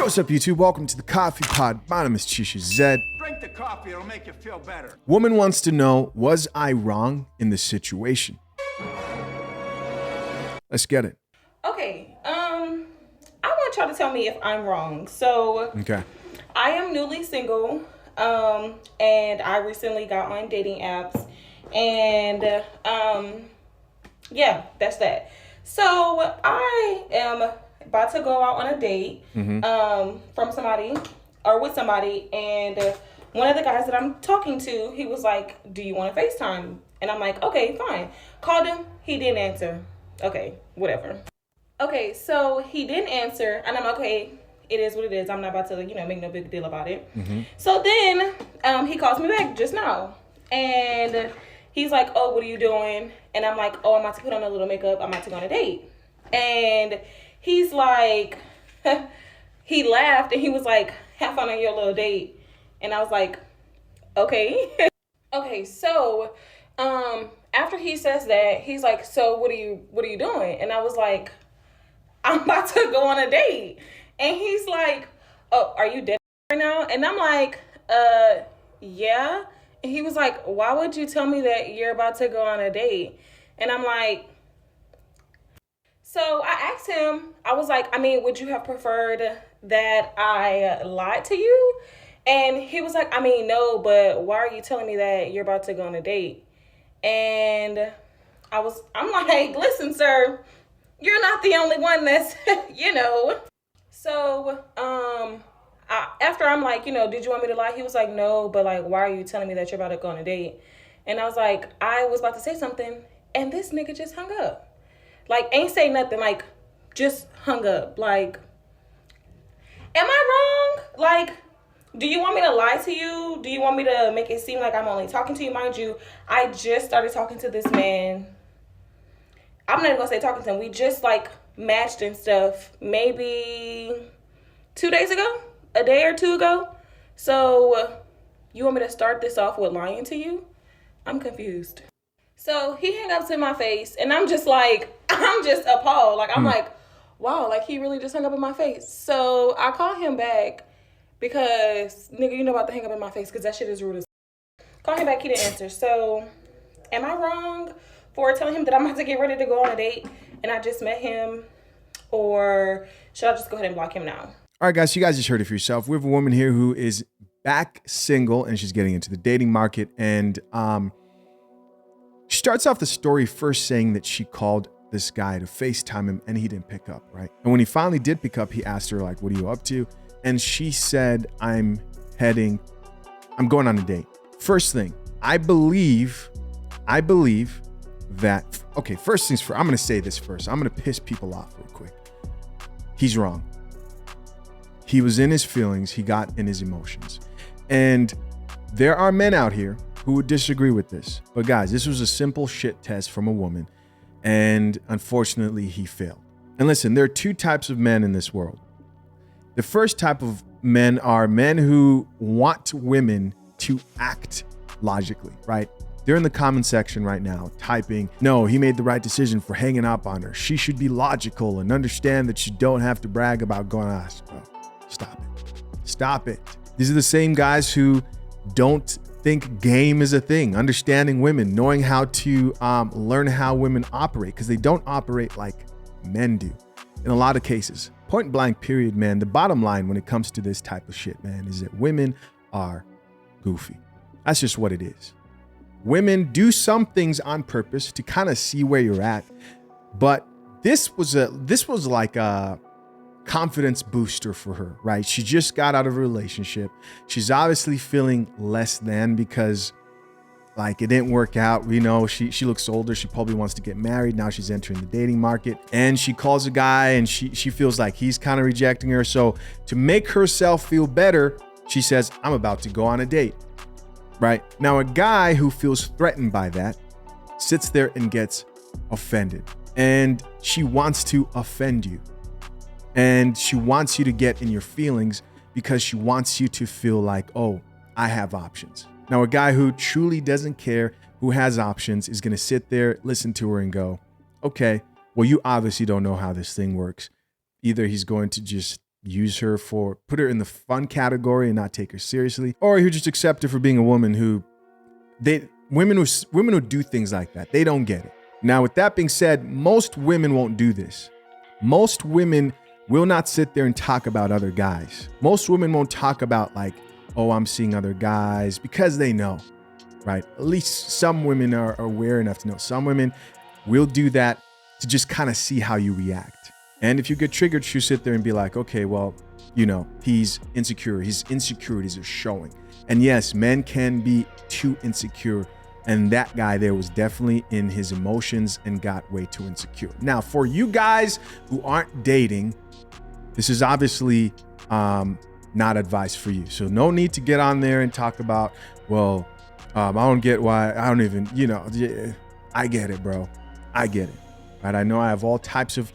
What's up, YouTube? Welcome to the Coffee Pod. My name is Chisha Zed. Drink the coffee, it'll make you feel better. Woman wants to know, was I wrong in this situation? Let's get it. Okay, I want y'all to tell me if I'm wrong. So, Okay. I am newly single, and I recently got on dating apps, and, yeah, that's that. So, I am about to go out on a date, from somebody, or with somebody, and one of the guys that I'm talking to, he was like, do you want to FaceTime? And I'm like, okay, fine. Called him, he didn't answer. Okay, whatever. Okay, so he didn't answer, and I'm like, okay, it is what it is. I'm not about to, make no big deal about it. So then he calls me back just now, and he's like, oh, what are you doing? And I'm like, oh, I'm about to put on a little makeup. I'm about to go on a date. And he's like, he laughed, and he was like, have fun on your little date. And I was like, okay. Okay, so after he says that, he's like, so what are you doing? And I was like, I'm about to go on a date. And he's like, oh, are you dead right now? And I'm like, yeah. And he was like, why would you tell me that you're about to go on a date? And I'm like, so I asked him, I was like, would you have preferred that I lied to you? And he was like, no, but why are you telling me that you're about to go on a date? And I'm like, listen, sir, you're not the only one that's, So, after I'm like, did you want me to lie? He was like, no, but like, why are you telling me that you're about to go on a date? And I was like, I was about to say something, and this nigga just hung up. Like, ain't say nothing, like, just hung up. Like, am I wrong? Like, do you want me to lie to you? Do you want me to make it seem like I'm only talking to you? Mind you, I just started talking to this man. I'm not even gonna say talking to him. We just like matched and stuff maybe 2 days ago, a day or two ago. So you want me to start this off with lying to you? I'm confused. So he hung up to my face, and I'm just appalled. Like, I'm like, wow, like he really just hung up in my face. So I called him back. Because, nigga, you know about to hang up in my face because that shit is rude as Call him back, he didn't answer. So, am I wrong for telling him that I'm about to get ready to go on a date and I just met him? Or should I just go ahead and block him now? All right, guys, so you guys just heard it for yourself. We have a woman here who is back single, and she's getting into the dating market. And she starts off the story first saying that she called this guy to FaceTime him, and he didn't pick up, right? And when he finally did pick up, he asked her, like, what are you up to? And she said, I'm going on a date. First thing, I believe that, okay, first things first, I'm going to say this first. I'm going to piss people off real quick. He's wrong. He was in his feelings. He got in his emotions. And there are men out here who would disagree with this. But guys, this was a simple shit test from a woman. And unfortunately, he failed. And listen, there are two types of men in this world. The first type of men are men who want women to act logically, right? They're in the comment section right now typing, no, he made the right decision for hanging up on her. She should be logical and understand that you don't have to brag about going on. Oh, stop it. Stop it. These are the same guys who don't think game is a thing, understanding women, knowing how to learn how women operate, because they don't operate like men do in a lot of cases. Point blank period, man. The bottom line when it comes to this type of shit, man, is that women are goofy. That's just what it is. Women do some things on purpose to kind of see where you're at. But this was like a confidence booster for her, right? She just got out of a relationship. She's obviously feeling less than because like it didn't work out. She looks older. She probably wants to get married. Now she's entering the dating market, and she calls a guy and she feels like he's kind of rejecting her. So to make herself feel better, she says, I'm about to go on a date, right? Now, a guy who feels threatened by that sits there and gets offended, and she wants to offend you, and she wants you to get in your feelings because she wants you to feel like, oh, I have options. Now, a guy who truly doesn't care, who has options, is going to sit there, listen to her and go, okay, well, you obviously don't know how this thing works. Either he's going to just put her in the fun category and not take her seriously, or you just accept her for being a woman who women who do things like that, they don't get it. Now, with that being said, most women won't do this. Most women will not sit there and talk about other guys. Most women won't talk about like, oh, I'm seeing other guys, because they know, right? At least some women are aware enough to know. Some women will do that to just kind of see how you react. And if you get triggered, you sit there and be like, okay, well, he's insecure. His insecurities are showing. And yes, men can be too insecure. And that guy there was definitely in his emotions and got way too insecure. Now, for you guys who aren't dating, this is obviously not advice for you. So no need to get on there and talk about, well, I don't get why, I don't even, I get it, bro. I get it, right? I know I have all types of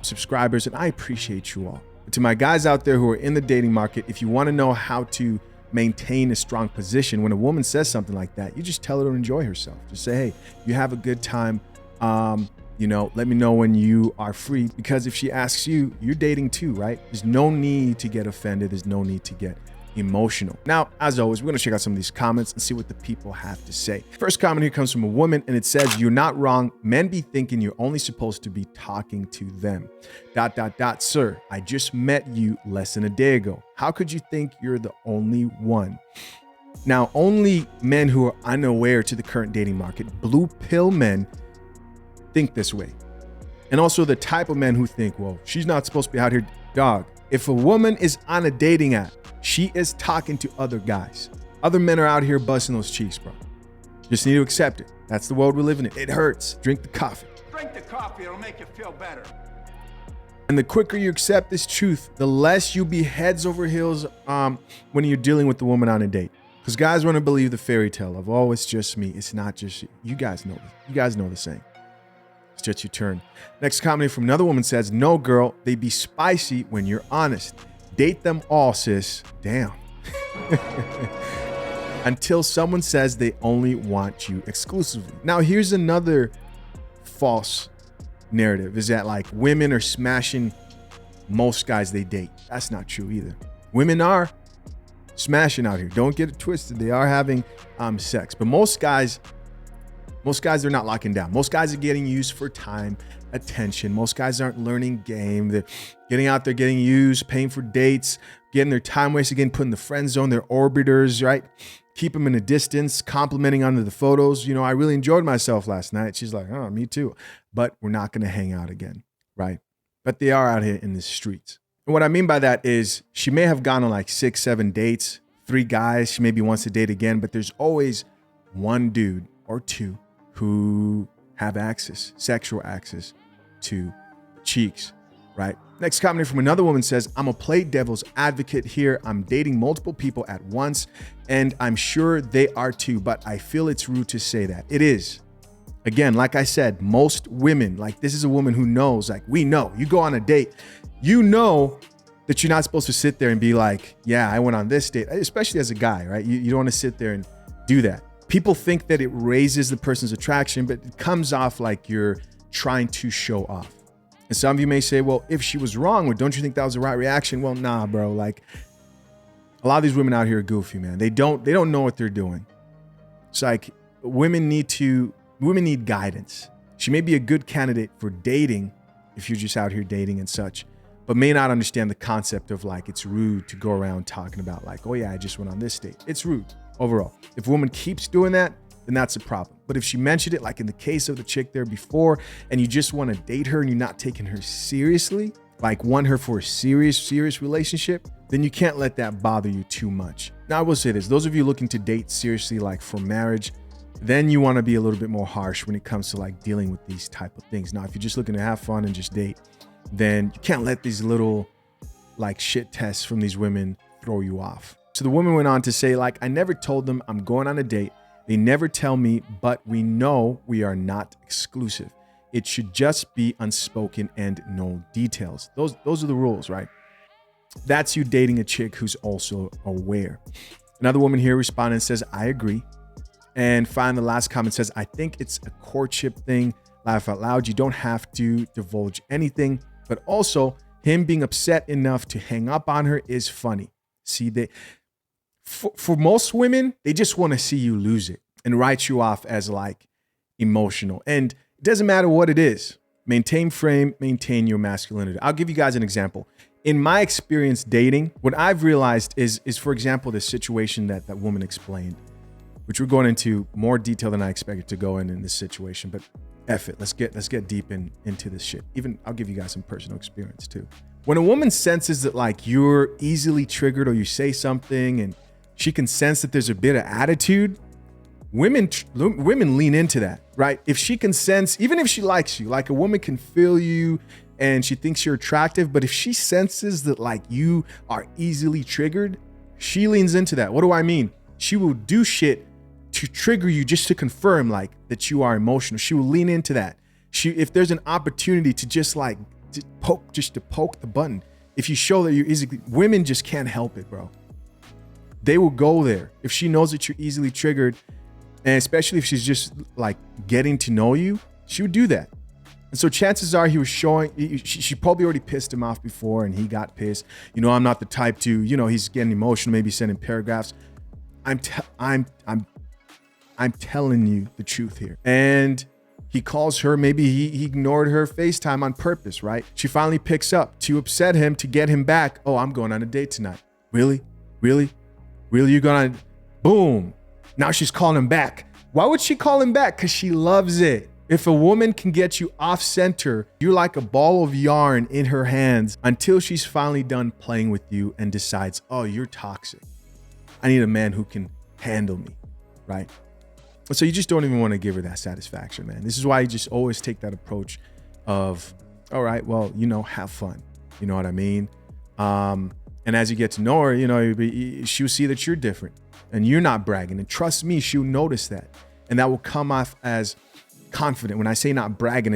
subscribers, and I appreciate you all. But to my guys out there who are in the dating market, if you want to know how to maintain a strong position, when a woman says something like that, you just tell her to enjoy herself. Just say, hey, you have a good time. Let me know when you are free, because if she asks you, you're dating too, right? There's no need to get offended. There's no need to get emotional. Now, as always, we're going to check out some of these comments and see what the people have to say. First comment here comes from a woman, and it says, you're not wrong. Men be thinking you're only supposed to be talking to them. ... Sir, I just met you less than a day ago. How could you think you're the only one? Now, only men who are unaware to the current dating market, blue pill men, think this way. And also the type of men who think, well, she's not supposed to be out here. Dog, if a woman is on a dating app, she is talking to other guys. Other men are out here busting those cheeks, bro. Just need to accept it. That's the world we're living in. It hurts. Drink the coffee. Drink the coffee, it'll make you feel better. And the quicker you accept this truth, the less you'll be heads over heels when you're dealing with the woman on a date. Because guys want to believe the fairy tale of, oh, it's just me. It's not just you. You guys know this. You guys know the saying. It's just your turn. Next comment from another woman says, no, girl, they be spicy when you're honest. Date them all, sis. Damn. Until someone says they only want you exclusively. Now, here's another false narrative, is that like women are smashing most guys they date. That's not true either. Women are smashing out here. Don't get it twisted. They are having sex. But most guys are not locking down. Most guys are getting used for time, attention. Most guys aren't learning game. They're getting out there, getting used, paying for dates, getting their time wasted, getting put in the friend zone, their orbiters, right? Keep them in a distance, complimenting under the photos. I really enjoyed myself last night. She's like, oh, me too. But we're not going to hang out again, right? But they are out here in the streets. And what I mean by that is she may have gone on like 6, 7 dates, 3 guys. She maybe wants to date again, but there's always one dude or two who have access, sexual access to cheeks, right? Next comment from another woman says, I'm a play devil's advocate here. I'm dating multiple people at once, and I'm sure they are too, but I feel it's rude to say that. It is. Again, like I said, most women, like this is a woman who knows, like we know, you go on a date, you know that you're not supposed to sit there and be like, yeah, I went on this date, especially as a guy, right? You don't want to sit there and do that. People think that it raises the person's attraction, but it comes off like you're trying to show off. And some of you may say, well, if she was wrong, well, don't you think that was the right reaction? Well, nah, bro. Like a lot of these women out here are goofy, man. They don't know what they're doing. It's like women need guidance. She may be a good candidate for dating if you're just out here dating and such, but may not understand the concept of like, it's rude to go around talking about like, oh yeah, I just went on this date. It's rude overall. If a woman keeps doing that, then that's a problem. But if she mentioned it, like in the case of the chick there before, and you just want to date her and you're not taking her seriously, like want her for a serious relationship, then you can't let that bother you too much. Now, I will say this, those of you looking to date seriously, like for marriage, then you want to be a little bit more harsh when it comes to like dealing with these type of things. Now, if you're just looking to have fun and just date, then you can't let these little like shit tests from these women throw you off. So the woman went on to say, like, I never told them I'm going on a date. They never tell me, but we know we are not exclusive. It should just be unspoken and no details. Those are the rules, right? That's you dating a chick who's also aware. Another woman here responded and says, I agree. And finally, the last comment says, I think it's a courtship thing. Laugh out loud. You don't have to divulge anything, but also him being upset enough to hang up on her is funny. See, for most women, they just want to see you lose it and write you off as like emotional. And it doesn't matter what it is. Maintain frame, maintain your masculinity. I'll give you guys an example. In my experience dating, what I've realized is for example, the situation that woman explained, which we're going into more detail than I expected to go in this situation, but F it. Let's get deep into this shit. Even I'll give you guys some personal experience too. When a woman senses that like you're easily triggered or you say something and she can sense that there's a bit of attitude, women lean into that, right? If she can sense, even if she likes you, like a woman can feel you and she thinks you're attractive, but if she senses that like you are easily triggered, she leans into that. What do I mean? She will do shit to trigger you just to confirm like that you are emotional. She will lean into that. If there's an opportunity to just like to poke the button, if you show that you're easily, women just can't help it, bro. They will go there. If she knows that you're easily triggered, and especially if she's just like getting to know you, she would do that. And so chances are he was showing, she probably already pissed him off before and he got pissed. You know, I'm not the type to, you know, he's getting emotional, maybe sending paragraphs. I'm telling you the truth here. And he calls her, maybe he ignored her FaceTime on purpose, right? She finally picks up to upset him, to get him back. Oh, I'm going on a date tonight. Really? You're going to, boom. Now she's calling him back. Why would she call him back? Because she loves it. If a woman can get you off center, you're like a ball of yarn in her hands until she's finally done playing with you and decides, oh, you're toxic. I need a man who can handle me, right? So you just don't even want to give her that satisfaction, man. This is why you just always take that approach of, all right, well, you know, have fun. You know what I mean? And as you get to know her, you know, she'll see that you're different and you're not bragging. And trust me, she'll notice that. And that will come off as confident. When I say not bragging,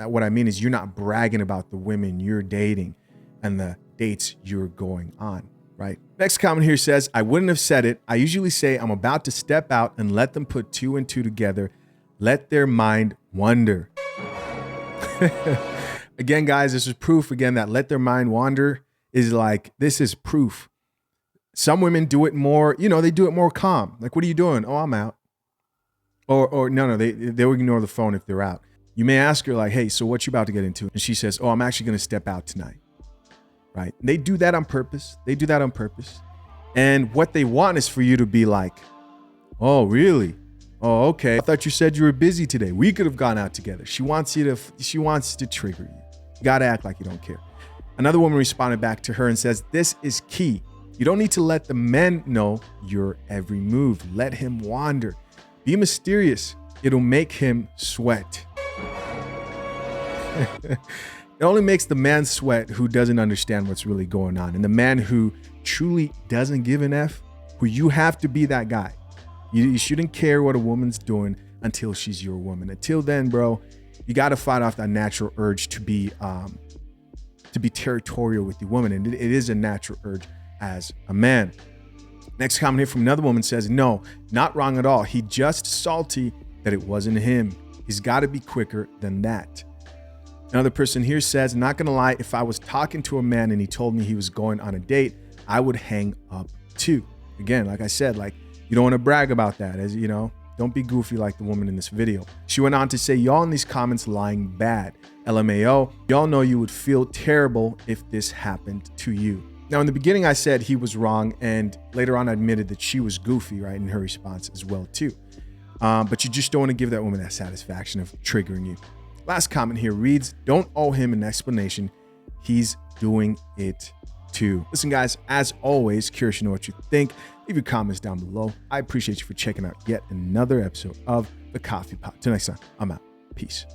what I mean is you're not bragging about the women you're dating and the dates you're going on, right? Next comment here says, I wouldn't have said it. I usually say I'm about to step out and let them put two and two together. Let their mind wander. Again, guys, this is proof again that let their mind wander is like, this is proof. Some women do it more, you know, they do it more calm. Like, what are you doing? Oh, I'm out. Or no, they will ignore the phone if they're out. You may ask her like, hey, so what you about to get into? And she says, oh, I'm actually going to step out tonight. Right? And they do that on purpose. And what they want is for you to be like, oh, really? Oh, okay. I thought you said you were busy today. We could have gone out together. She wants to trigger you. You got to act like you don't care. Another woman responded back to her and says, this is key. You don't need to let the men know your every move. Let him wander. Be mysterious. It'll make him sweat. It only makes the man sweat who doesn't understand what's really going on. And the man who truly doesn't give an F, who you have to be that guy. You shouldn't care what a woman's doing until she's your woman. Until then, bro, you got to fight off that natural urge to be territorial with the woman. And it is a natural urge as a man. Next comment here from another woman says, no, not wrong at all. He just salty that it wasn't him. He's got to be quicker than that. Another person here says, not going to lie, if I was talking to a man and he told me he was going on a date, I would hang up too. Again, like I said, like you don't want to brag about that, as you know, don't be goofy like the woman in this video. She went on to say, y'all in these comments lying bad. LMAO, y'all know you would feel terrible if this happened to you. Now, in the beginning, I said he was wrong, and later on, I admitted that she was goofy, right, in her response as well, too. But you just don't want to give that woman that satisfaction of triggering you. Last comment here reads, don't owe him an explanation. He's doing it too. Listen, guys, as always, curious to know what you think. Leave your comments down below. I appreciate you for checking out yet another episode of The Coffee Pot. Till next time, I'm out. Peace.